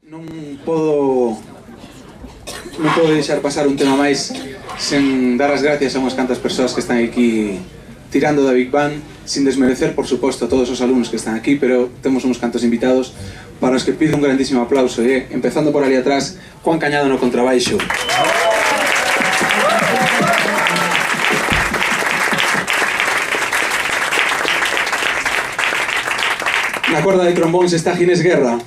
Non podo deixar pasar un tema máis sen dar as gracias a unhas cantas persoas que están aquí tirando da Big Bang, sin desmerecer, por suposto, a todos os alumnos que están aquí, pero temos uns cantos invitados para os que pido un grandísimo aplauso, empezando por ali atrás, Juan Cañado no contrabaixo. Na corda de trombóns está Ginés Guerra.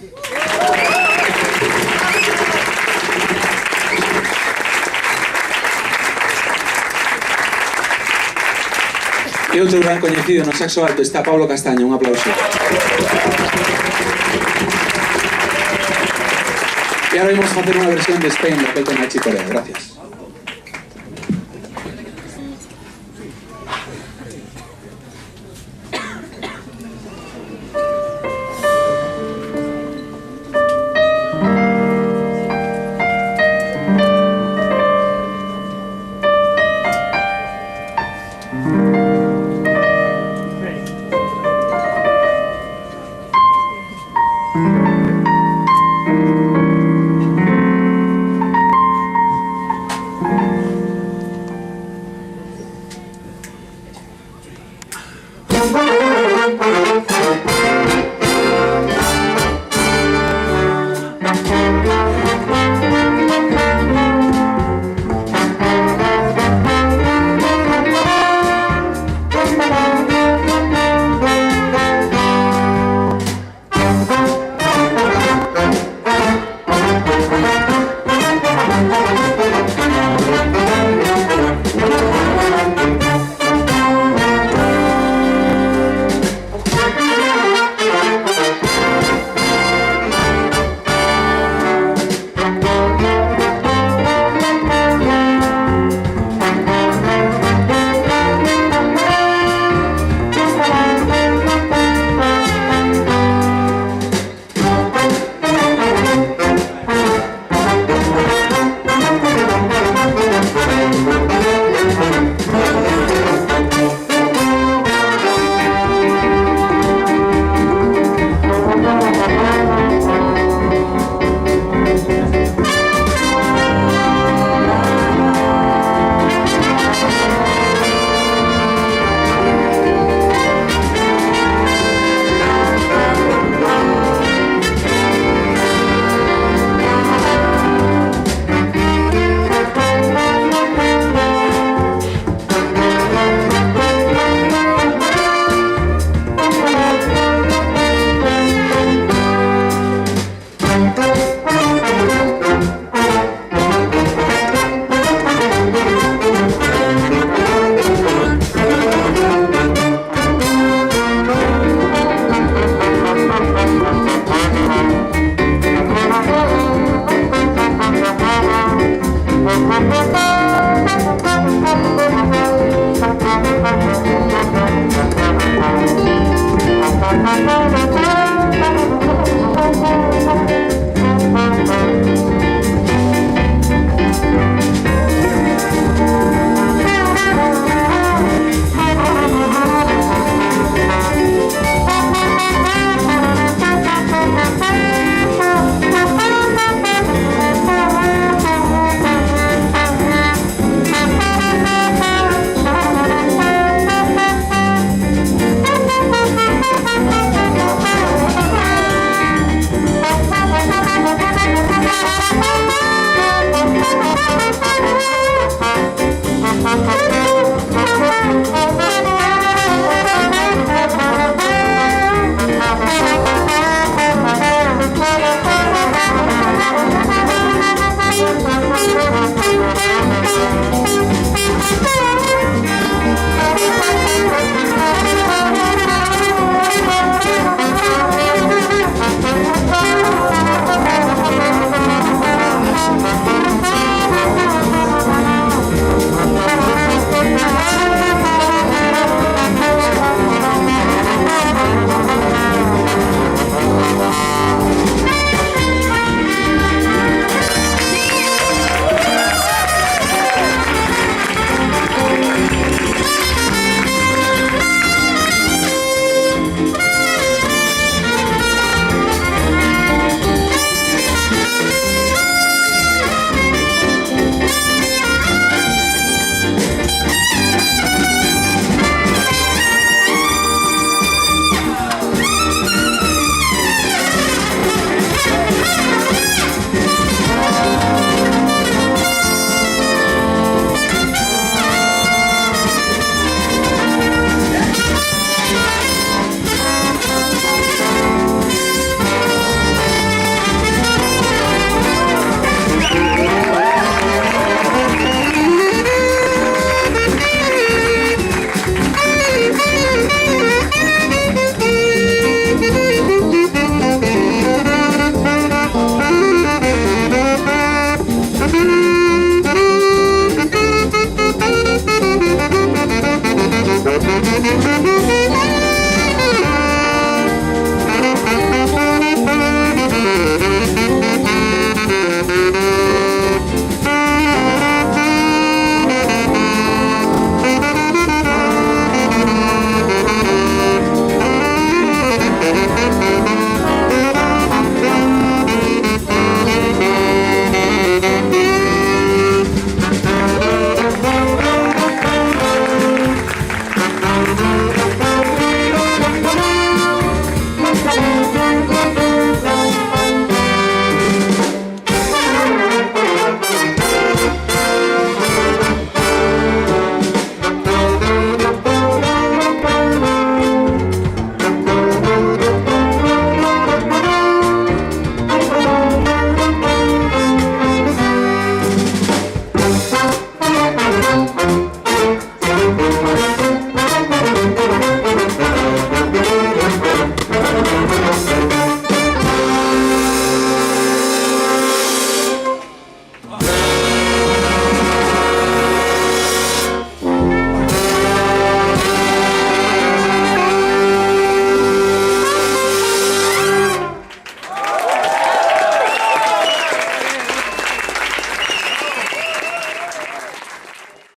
E outro gran coñecido no saxo alto está Pablo Castaño, un aplauso. E agora vamos facer unha versión de Spain da Pelton Nachi Corea, gracias.